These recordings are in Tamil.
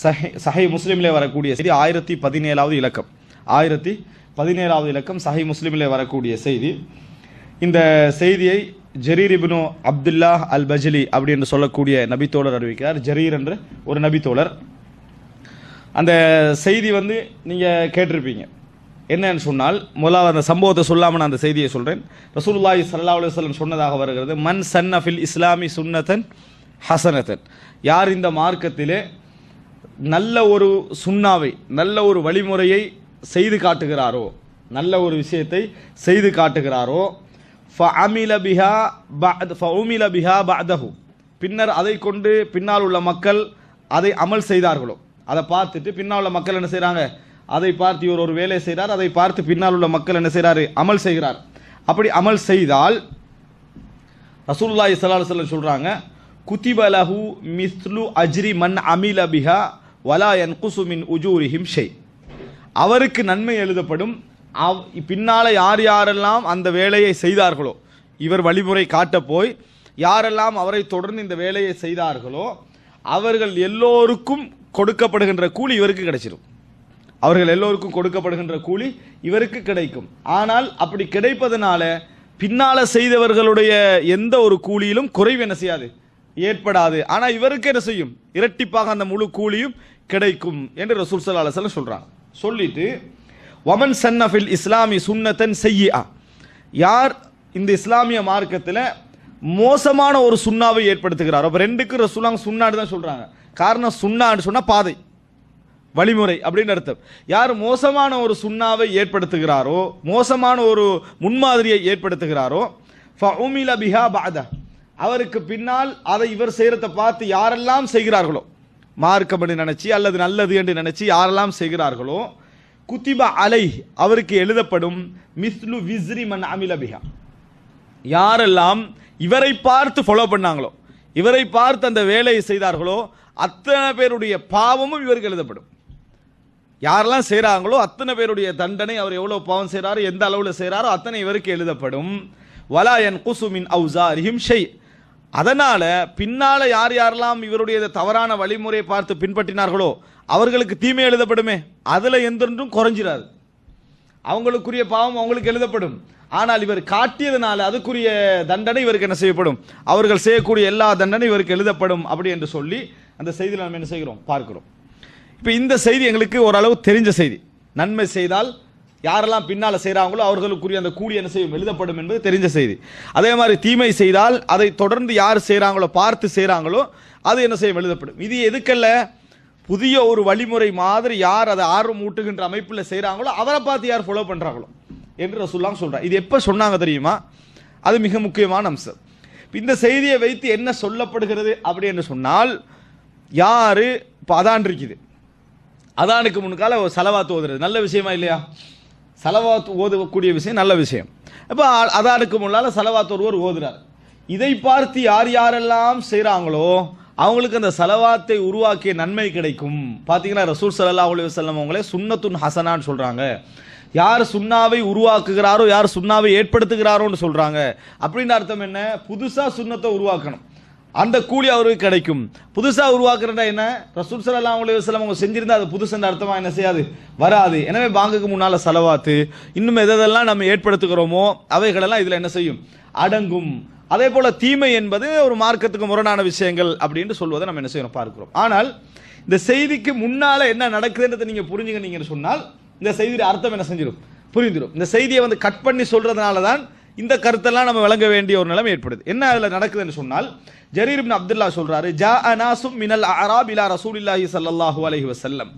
சஹி முஸ்லிமிலே வரக்கூடிய செய்தி 1017வது இலக்கம் 1017வது இலக்கம் சஹி முஸ்லிமிலே வரக்கூடிய செய்தி. இந்த செய்தியை ஜரீர் இப்னு அப்துல்லா அல் பஜ்லி அப்படி என்று சொல்லக்கூடிய நபித்தோழர் அறிவிக்கிறார். ஜரீர் என்ற ஒரு நபித்தோழர். அந்த செய்தி நீங்கள் கேட்டிருப்பீங்க. என்னன்னு சொன்னால், முதலாவது அந்த சம்பவத்தை சொல்லாமல் நான் அந்த செய்தியை சொல்கிறேன். ரசூலுல்லாஹி ஸல்லல்லாஹு அலைஹி வஸல்லம் சொன்னதாக வருகிறது, மன் சன்ன ஃபில் இஸ்லாமி சுன்னத்தன் ஹசனத்தன், யார் இந்த மார்க்கத்திலே நல்ல ஒரு சுன்னாவை, நல்ல ஒரு வழிமுறையை செய்து காட்டுகிறாரோ, நல்ல ஒரு விஷயத்தை செய்து காட்டுகிறாரோ, ஃபஅமில பிஹா பஅதஹு, பின்னர் அதை கொண்டு பின்னால் உள்ள மக்கள் அதை அமல் செய்தார்களோ, அதை பார்த்துட்டு பின்னால் உள்ள மக்கள் என்ன செய்கிறாங்க, அதை பார்த்து இவர் ஒரு வேலை செய்கிறார், அதை பார்த்து பின்னால் உள்ள மக்கள் என்ன செய்கிறாரு, அமல் செய்கிறார். அப்படி அமல் செய்தால் ரசூலுல்லாஹி ஸல்லல்லாஹு அலைஹி வஸல்லம் சொல்கிறாங்க, குதிப லஹு மிஸ்லு அஜ்ரி மன் அமில பிஹா வலா யன்குசு மின் உஜூரிஹிம் ஷை, அவருக்கு நன்மை எழுதப்படும். பின்னால யார் யாரெல்லாம் அந்த வேலையை செய்தார்களோ, இவர் வழிமுறை காட்ட போய் யாரெல்லாம் அவரை தொடர்ந்து இந்த வேலையை செய்தார்களோ அவர்கள் எல்லோருக்கும் கொடுக்கப்படுகின்ற கூலி இவருக்கு கிடைச்சிடும். அவர்கள் எல்லோருக்கும் கொடுக்கப்படுகின்ற கூலி இவருக்கு கிடைக்கும். ஆனால் அப்படி கிடைப்பதனால பின்னால செய்தவர்களுடைய எந்த ஒரு கூலியிலும் குறைவு என்ன செய்யாது, ஏற்படாது. ஆனால் இவருக்கு என்ன செய்யும், இரட்டிப்பாக அந்த முழு கூலியும் கிடைக்கும் என்று ரசூல் ஸல்லல்லாஹு அலைஹி வஸல்லம் சொல்றாங்க. சொல்லிட்டு வமன் சன்ன ஃபில் இஸ்லாமி சுன்னத்தன் செய்யா, யார் இந்த இஸ்லாமிய மார்க்கத்தில் மோசமான ஒரு சுன்னாவை ஏற்படுத்துகிறார். அப்போ ரெண்டுக்கு ரசூலுல்லாஹ் சுன்னான்னு தான் சொல்றாங்க. காரணம், சுன்னான்னு சொன்னா பாதை, வழிமுறை அப்படின்னு அர்த்தம். யார் மோசமான ஒரு சுன்னாவை ஏற்படுத்துகிறாரோ, மோசமான ஒரு முன்மாதிரியை ஏற்படுத்துகிறாரோ, ஃபஉமில பிஹா பஅத, அவருக்கு பின்னால் அதை இவர் செய்யறதை பார்த்து யாரெல்லாம் செய்கிறார்களோ, மார்க்கம் என்று நினைச்சு அல்லது நல்லது என்று நினைச்சு யாரெல்லாம் செய்கிறார்களோ, குதிப அலை, அவருக்கு எழுதப்படும் மிஸ்லு விஸ்ரி மன் அமில பிஹா, யாரெல்லாம் இவரை பார்த்து ஃபாலோ பண்ணாங்களோ, இவரை பார்த்து அந்த வேலையை செய்தார்களோ அத்தனை பேருடைய பாவமும் இவருக்கு எழுதப்படும். யாரெல்லாம் செய்கிறாங்களோ அத்தனை பேருடைய தண்டனை, அவர் எவ்வளோ பாவம் செய்கிறாரோ, எந்த அளவில் செய்கிறாரோ அத்தனை இவருக்கு எழுதப்படும். வலா யன்குசு மின் அவ்ஸாரிஹிம் ஷை, அதனால பின்னால யார் யாரெல்லாம் இவருடைய தவறான வழிமுறையை பார்த்து பின்பற்றினார்களோ அவர்களுக்கு தீமை எழுதப்படுமே, அதுல எந்தொன்றும் குறைஞ்சிராது. அவங்களுக்குரிய பாவம் அவங்களுக்கு எழுதப்படும். ஆனால் இவர் காட்டியதுனால அதுக்குரிய தண்டனை இவருக்கு என்ன செய்யப்படும், அவர்கள் செய்யக்கூடிய எல்லா தண்டனை இவருக்கு எழுதப்படும். அப்படி என்று சொல்லி அந்த செய்தியில் நம்ம என்ன செய்கிறோம், பார்க்கிறோம். இப்போ இந்த செய்தி எங்களுக்கு ஓரளவு தெரிஞ்ச செய்தி. நன்மை செய்தால் யாரெல்லாம் பின்னால் செய்கிறாங்களோ அவர்களுக்குரிய அந்த கூலி என்ன செய்யும், எழுதப்படும் என்பது தெரிஞ்ச செய்தி. அதே மாதிரி தீமை செய்தால் அதை தொடர்ந்து யார் செய்கிறாங்களோ, பார்த்து செய்கிறாங்களோ அது என்ன செய்யும், எழுதப்படும். இது எதுக்கல்ல, புதிய ஒரு வழிமுறை மாதிரி யார் அதை ஆர்வம் ஊட்டுகின்ற அமைப்பில் செய்கிறாங்களோ அவரை பார்த்து யார் ஃபாலோ பண்ணுறாங்களோ என்று ரசூலுல்லாஹ் சொல்கிறார். இது எப்போ சொன்னாங்க தெரியுமா, அது மிக முக்கியமான அம்சம். இந்த செய்தியை வைத்து என்ன சொல்லப்படுகிறது அப்படி என்று சொன்னால், யார் இப்போ அதான் இருக்குது, அதானுக்கு முன்கால ஒரு சலவாத்து ஓதுறது நல்ல விஷயமா இல்லையா, சலவாத்து ஓதக்கூடிய விஷயம் நல்ல விஷயம். இப்போ அதானுக்கு முன்னால் சலவாத்து ஒருவர் ஓதுறார், இதை பார்த்து யார் யாரெல்லாம் செய்கிறாங்களோ அவங்களுக்கு அந்த சலவாத்தை உருவாக்கிய நன்மை கிடைக்கும். பார்த்தீங்கன்னா ரசூல் ஸல்லல்லாஹு அலைஹி வஸல்லம் அவங்களே சுன்னத்துன் ஹசனான்னு சொல்கிறாங்க. யார் சுன்னாவை உருவாக்குகிறாரோ, யார் சுன்னாவை ஏற்படுத்துகிறாரோன்னு சொல்கிறாங்க. அப்படின்னு அர்த்தம் என்ன, புதுசாக சுன்னத்தை உருவாக்கணும், அந்த கூலி அவருக்கு கிடைக்கும். புதுசாக உருவாக்குறா என்ன, ரசூல் ஸல்லல்லாஹு அலைஹி வஸல்லம் அவங்க செஞ்சிருந்தா அது புதுசுன்ற அர்த்தமா என்ன செய்யாது, வராது. எனவே பாங்குக்கு முன்னால் சலவாத்து இன்னும் எதெல்லாம் நம்ம ஏற்படுத்துகிறோமோ அவைகளெல்லாம் இதில் என்ன செய்யும், அடங்கும். அதே போல தீமை என்பது ஒரு மார்க்கத்துக்கு முரணான விஷயங்கள் அப்படின்னு சொல்வதை நம்ம என்ன செய்யணும், பார்க்கிறோம். ஆனால் இந்த செய்திக்கு முன்னால என்ன நடக்குதுன்றதை நீங்க புரிஞ்சுங்க சொன்னால் இந்த செய்தியோட அர்த்தம் என்ன செஞ்சிடும், புரிந்துடும். இந்த செய்தியை கட் பண்ணி சொல்றதுனால தான் இந்த கருத்தெல்லாம் நம்ம விளங்க வேண்டிய ஒரு நிலைமை ஏற்படுது. என்ன அதில் நடக்குதுன்னு சொன்னால், ஜரீர் இப்னு அப்துல்லா சொல்றாரு, ஜாஅ நாசும் மினல் அஅராப் இலா ரசூலில்லாஹி ஸல்லல்லாஹு அலைஹி வஸல்லம்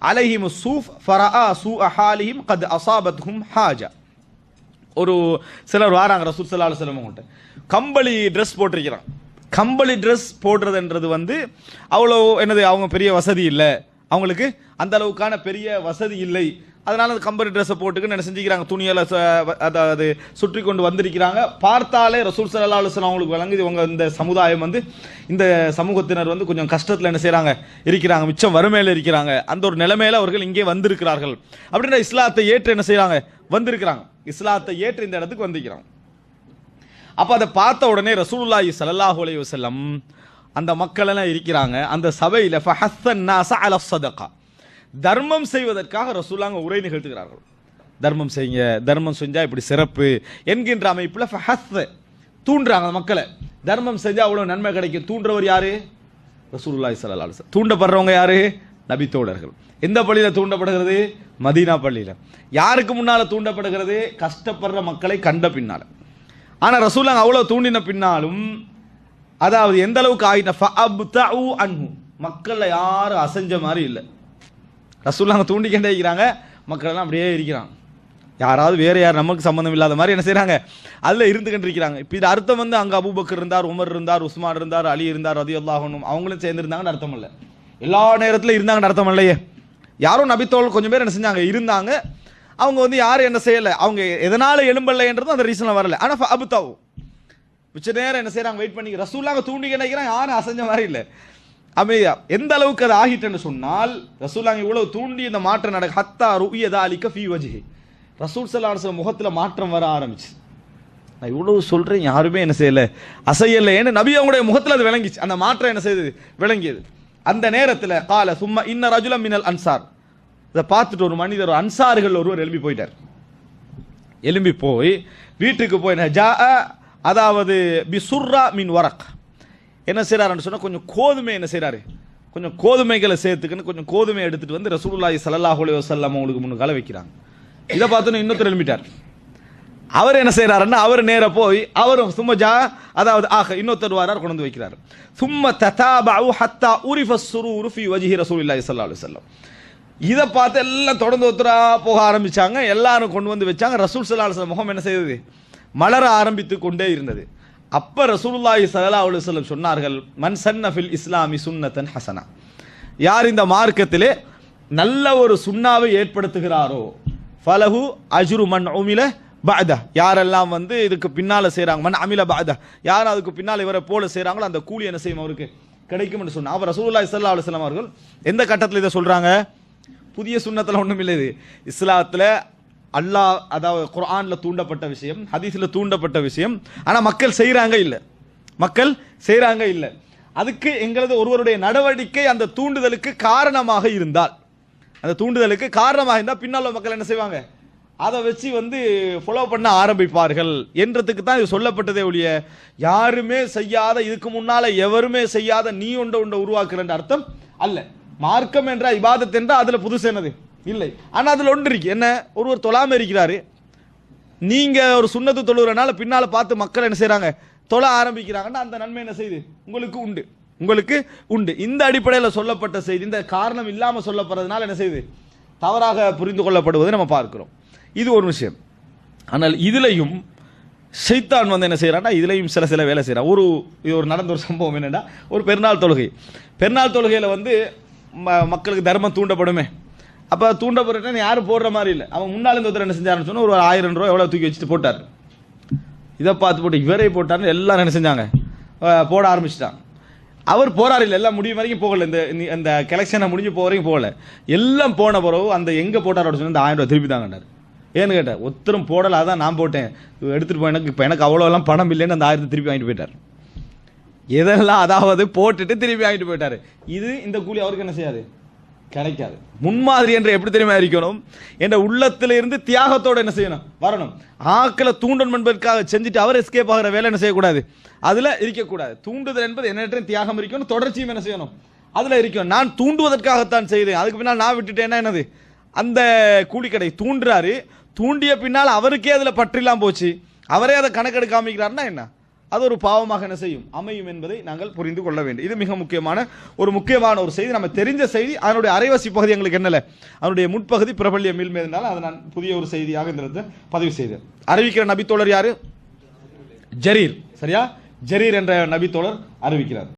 அலைஹிம் ஸூஃப் ஃபரஆ ஸூஅ ஹாலிஹிம் கத் அஸாபத்ஹும் ஹாஜா. ஒரு சிலர் வராங்க ரசூல் ஸல்லல்லாஹு அலைஹி வஸல்லம் கிட்ட, கம்பளி ட்ரெஸ் போட்டிருக்கிறான். கம்பளி ட்ரெஸ் போடுறதுன்றது அவ்வளோ என்னது, அவங்க பெரிய வசதி இல்லை, அவங்களுக்கு அந்த அளவுக்கான பெரிய வசதி இல்லை. அதனால அந்த கம்பளி ட்ரெஸ்ஸை போட்டுக்கு என்ன செஞ்சுக்கிறாங்க, துணியால் அதாவது சுற்றி கொண்டு வந்திருக்கிறாங்க. பார்த்தாலே ரசூல் ஸல்லல்லாஹு அலைஹி வஸல்லம் அவங்களுக்கு வழங்குது, இவங்க இந்த சமுதாயம் இந்த சமூகத்தினர் கொஞ்சம் கஷ்டத்தில் என்ன செய்கிறாங்க, இருக்கிறாங்க, மிச்சம் வறுமையில் இருக்கிறாங்க. அந்த ஒரு நிலைமையில அவர்கள் இங்கே வந்திருக்கிறார்கள். அப்படின்னா இஸ்லாத்தை ஏற்று என்ன செய்கிறாங்க, வந்திருக்கிறாங்க. இஸ்லாத்தை ஏற்று இந்த இடத்துக்கு வந்திருக்கிறாங்க. அப்போ அதை பார்த்த உடனே ரசூலுல்லாஹி ஸல்லல்லாஹு அலைஹி வஸல்லம் அந்த மக்கள் எல்லாம் இருக்கிறாங்க. அந்த சபையில் ஃபஹஸ்ஸன் நாஸ அலா ஸதகா, தர்மம் செய்வதற்காக ரசூலுல்லாஹ் உரை நிகழ்த்துகிறார்கள். தர்மம் செய்யுங்க, தர்மம் செஞ்சா இப்படி சிறப்பு என்கின்ற அமைப்பில் ஃபஹஸ்ஸ தூண்டுறாங்க மக்களை. தர்மம் செஞ்சா அவ்வளவு நன்மை கிடைக்கும். தூண்டுறவர் யாரு? ரசூலுல்லாஹி ஸல்லல்லாஹு அலைஹி வஸல்லம். தூண்டப்படுறவங்க யாரு? நபி தோழர்கள். எந்த பள்ளியில தூண்டப்படுகிறது? மதீனா பள்ளியில. யாருக்கு முன்னால தூண்டப்படுகிறது? கஷ்டப்படுற மக்களை கண்ட பின்னால. ஆனா ரசூலுல்லாஹ் அவ்வளவு தூண்டின பின்னாலும் அதாவது எந்த அளவுக்கு ஆயிட்ட ஃபஅப்தஉ அன்ஹு, மக்கள்ல யாரும் அசஞ்ச மாதிரி இல்லை. ரசூலுல்லாஹ் தூண்டிக்கிட்டே இருக்கிறாங்க, மக்கள் எல்லாம் அப்படியே இருக்கிறாங்க. யாராவது வேற யார் நமக்கு சம்பந்தம் இல்லாத மாதிரி என்ன செய்யறாங்க, அதுல இருந்துகிட்டு இருக்கிறாங்க. இப்ப இது அர்த்தம் வந்து அங்க அபூபக்கர் இருந்தார், உமர் இருந்தார், உஸ்மான் இருந்தார், அலி இருந்தார், ரலியல்லாஹு அன்ஹும் அவங்களும் சேர்ந்து இருந்தாங்கன்னு அர்த்தம் இல்லை. எல்லா நேரத்துல இருந்தாங்கன்னு அர்த்தம் இல்லையே. யாரும் நபித்தோழர்கள் கொஞ்சம் பேர் என்ன செஞ்சாங்க, இருந்தாங்க. அவங்க வந்து யாரும் என்ன செய்யல, அவங்க எதனால எழும்பலைன்றது அந்த ரீசன்ல வரல. ஆனா அபுதாவு மிச்ச நேரம் என்ன செய்யறாங்க, வெயிட் பண்ணி ரசூலுல்லாஹ் தூண்டி நினைக்கிறான், யாரும் அசஞ்ச மாதிரி இல்லை, அமைதியா. எந்த அளவுக்கு அது ஆகிட்டேன்னு சொன்னால் ரசூலுல்லாஹ் இவ்வளவு தூண்டி இந்த மாற்றம் நடக்க ஹத்தா ருயதா அலிக ஃபீ வஜ்ஹி, ரசூல் ஸல்லல்லாஹு அலைஹி வஸல்லம் முகத்துல மாற்றம் வர ஆரம்பிச்சு. நான் இவ்வளவு சொல்றேன், யாருமே என்ன செய்யல, அசையல. ஏன்னு நபி அவங்களுடைய முகத்துல அது விளங்கிச்சு, அந்த மாற்றம் என்ன செய்தது, விளங்கியது. அந்த நேரத்தில் கால சும்மா இன்ன ரஜுலம் மினல் அன்சார், இதை பார்த்துட்டு ஒரு மனிதர், அன்சார்கள் ஒருவர் எழுப்பி போயிட்டார். எழும்பி போய் வீட்டுக்கு போய் அதாவது பிசுர்ரா மின் வரக் என்ன செய்யறாருன்னு சொன்னா, கொஞ்சம் கோதுமை என்ன செய்யறாரு, கொஞ்சம் கோதுமைகளை சேர்த்துக்கன்னு கொஞ்சம் கோதுமை எடுத்துட்டு வந்து ரசூலுல்லாஹி ஸல்லல்லாஹு அலைஹி வஸல்லம் அவங்களுக்கு முன்னுக்கால வைக்கிறாங்க. இதை பார்த்தோன்னு இன்னொருத்தர் எழுப்பிட்டார். அவர் என்ன செய்யறாருன்னா, அவர் நேர போய் அவரும் சும்மா அதாவது இன்னொருத்தர் வாரார், கொண்டு வந்து வைக்கிறார். சும்மா ததாபஉ ஹத்தா உரிஃப ஸுரூரு ஃபீ வஜ்ஹி ரசூலுல்லாஹி ஸல்லல்லாஹு அலைஹி வஸல்லம். இதை பார்த்து எல்லாம் தொடர்ந்து ஒருத்தரா போக ஆரம்பிச்சாங்க. எல்லாரும் கொண்டு வந்து வச்சாங்க. ரசூல் ஸல்லல்லாஹு அலைஹி வஸல்லம் முகம் என்ன செய்தது, மலர ஆரம்பித்து கொண்டே இருந்தது. அப்ப ரசூலுல்லாஹி ஸல்லல்லாஹு அலைஹி வஸல்லம் சொன்னார்கள், மன் சன்ன ஃபில் இஸ்லாமி சுன்னத்தன் ஹஸனா, யார் இந்த மார்க்கத்திலே நல்ல ஒரு சுன்னாவை ஏற்படுத்துகிறாரோ ஃபலஹு அஜ்ரு மன் உமில பஅத, யாரெல்லாம் வந்து இதுக்கு பின்னால செய்றாங்க, மன் அமில பஅத, யார் அதுக்கு பின்னால இவரை போல செய்றாங்களோ அந்த கூலி என்ன செய்யும், அவருக்கு கிடைக்கும் என்று சொன்னா. அவர் ரசூலுல்லாஹி ஸல்லல்லாஹு அலைஹி வஸல்லம் அவர்கள் எந்த கட்டத்தில் இதை சொல்றாங்க, புதிய சுன்னத்துல ஒண்ணும் இல்லை, இது இஸ்லாத்துல அல்லாஹ் அதாவது குர்ஆன்ல தூண்டப்பட்ட விஷயம், ஹதீஸ்ல தூண்டப்பட்ட விஷயம். ஆனா மக்கள் செய்றாங்க இல்ல, மக்கள் செய்றாங்க இல்ல. அதுக்கு எங்களது ஒருவருடைய நடவடிக்கை அந்த தூண்டுதலுக்கு காரணமாக இருந்தால், அந்த தூண்டுதலுக்கு காரணமாக இருந்தால் பின்னால் மக்கள் என்ன செய்வாங்க, அதை வச்சு வந்து ஃபாலோ பண்ண ஆரம்பிப்பார்கள் என்றதுக்கு தான் இது சொல்லப்பட்டதே ஒழிய, யாருமே செய்யாத, இதுக்கு முன்னால எவருமே செய்யாத நீ ஒன்றை உருவாக்குற அர்த்தம் அல்ல. மார்க்கம் என்ற இபாதத் என்ற அதுல புதுசு என்னது இல்லை. ஆனா அதுல ஒன்று இருக்கு, என்ன, ஒருவர் தொழாம இருக்கிறாரு, நீங்க ஒரு சுன்னத்து தொழுகிறனால பின்னால பார்த்து மக்கள் என்ன செய்யறாங்க, தொழ ஆரம்பிக்கிறாங்கன்னா அந்த நன்மை என்ன செய்யுது, உங்களுக்கு உண்டு, உங்களுக்கு உண்டு. இந்த அடிப்படையில் சொல்லப்பட்ட செய்தி இந்த காரணம் இல்லாம சொல்லப்படுறதுனால என்ன செய்யுது, தவறாக புரிந்து கொள்ளப்படுவதை நம்ம பார்க்கிறோம். இது ஒரு விஷயம். ஆனால் இதுலையும் ஷைத்தான் வந்து என்ன செய்யறான்னா, இதுலையும் சில வேலை செய்யறான். இது ஒரு நடந்த ஒரு சம்பவம் என்னன்னா, ஒரு பெருநாள் தொழுகையில வந்து மக்களுக்கு தர்மம் தூண்டப்படுமே. அப்ப தூண்டப்படுறேன்னு யாரும் போடுற மாதிரி இல்லை. அவன் முன்னாள் இந்த ஒருத்தர் என்ன செஞ்சாருன்னு சொன்னா, ஒரு 1000 ரூபாய் எவ்வளவு தூக்கி வச்சுட்டு போட்டார். இதை பார்த்து போட்டு இவரே போட்டாருன்னு எல்லாரும் என்ன செஞ்சாங்க, போட ஆரம்பிச்சிட்டாங்க. அவர் போறாரு இல்லை, எல்லாம் முடிவு வரைக்கும் போகல, இந்த கலெக்ஷனை முடிஞ்சு போக வரைக்கும் போகல. எல்லாம் போன பிறகு அந்த எங்க போட்டார் அப்படின்னு சொன்னா, இந்த 1000 ரூபாய் திருப்பி தாங்கன்னாரு. ஏன்னு கேட்டேன், ஒருத்தரும் போடல, அதான் நான் போட்டேன், எடுத்துட்டு போய் எனக்கு அவ்வளோ எல்லாம் பணம் இல்லைன்னு அந்த 1000 திருப்பி வாங்கிட்டு போயிட்டார். எதெல்லாம் அதாவது போட்டுட்டு திருப்பி வாங்கிட்டு போயிட்டாரு. இது இந்த கூலி அவருக்கு என்ன செய்யாது, கிடைக்காது. முன்மாதிரி என்று எப்படி தெரியுமா இருக்கணும், என்ற உள்ளத்துல இருந்து தியாகத்தோடு என்ன செய்யணும், வரணும். ஆக்களை தூண்டணும் என்பதற்காக செஞ்சுட்டு அவர் எஸ்கேப் ஆகிற வேலை என்ன செய்யக்கூடாது, அதுல இருக்கக்கூடாது. தூண்டுதல் என்பது என்ன தியாகம் இருக்கணும், தொடர்ச்சியும் என்ன செய்யணும், அதுல இருக்கணும். நான் தூண்டுவதற்காகத்தான் செய்தேன், அதுக்கு பின்னால் நான் விட்டுட்டேன்னா என்னது, அந்த கூலி கடை தூண்டுறாரு, தூண்டிய பின்னால் அவருக்கே அதுல பற்றிலாம் போச்சு, அவரே அதை கணக்கெடுக்க காமிக்கிறாருன்னா என்ன, அது ஒரு பாவமாக என்ன செய்யும், அமையும் என்பதை நாங்கள் புரிந்து கொள்ள வேண்டும். இது மிக முக்கியமான ஒரு செய்தி, நம்ம தெரிஞ்ச செய்தி. அதனுடைய அரைவாசி பகுதி எங்களுக்கு என்னல, அதனுடைய முற்பகுதி பிரபல்யம் மீதுனால அதை நான் புதிய ஒரு செய்தியாக இந்த பதிவு செய்தேன். அறிவிக்கிற நபித்தோழர் யாரு, ஜரீர். சரியா, ஜரீர் என்ற நபித்தோழர் அறிவிக்கிறார்.